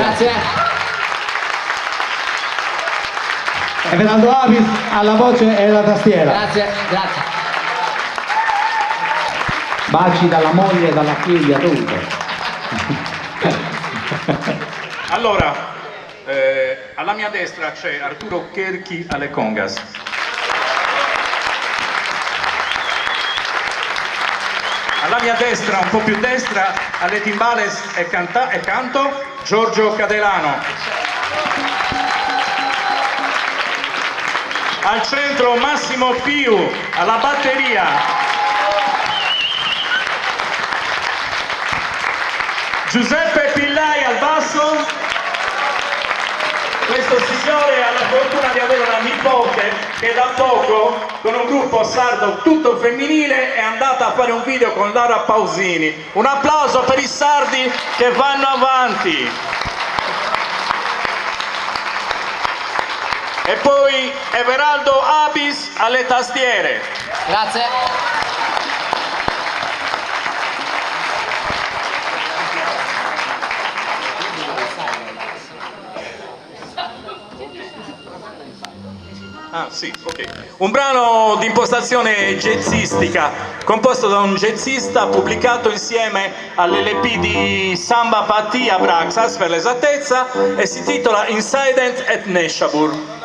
Grazie. Everaldo Avis alla voce e alla tastiera. Grazie, grazie. Baci dalla moglie e dalla figlia, tutto. Allora, alla mia destra c'è Arturo Cherchi alle congas. Alla mia destra, un po' più destra, alle timbales e canto, Giorgio Cadelano. Al centro Massimo Piu, alla batteria. Giuseppe Pillai al basso. Questo signore ha la fortuna di avere una nipote che da poco, con un gruppo sardo tutto femminile, è andata a fare un video con Laura Pausini. Un applauso per i sardi che vanno avanti. E poi Everaldo Avis alle tastiere. Grazie. Ah sì, ok. Un brano di impostazione jazzistica, composto da un jazzista, pubblicato insieme all'LP di Samba Patia Braxas per l'esattezza, e si intitola Incident at Neshabur.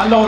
Allora.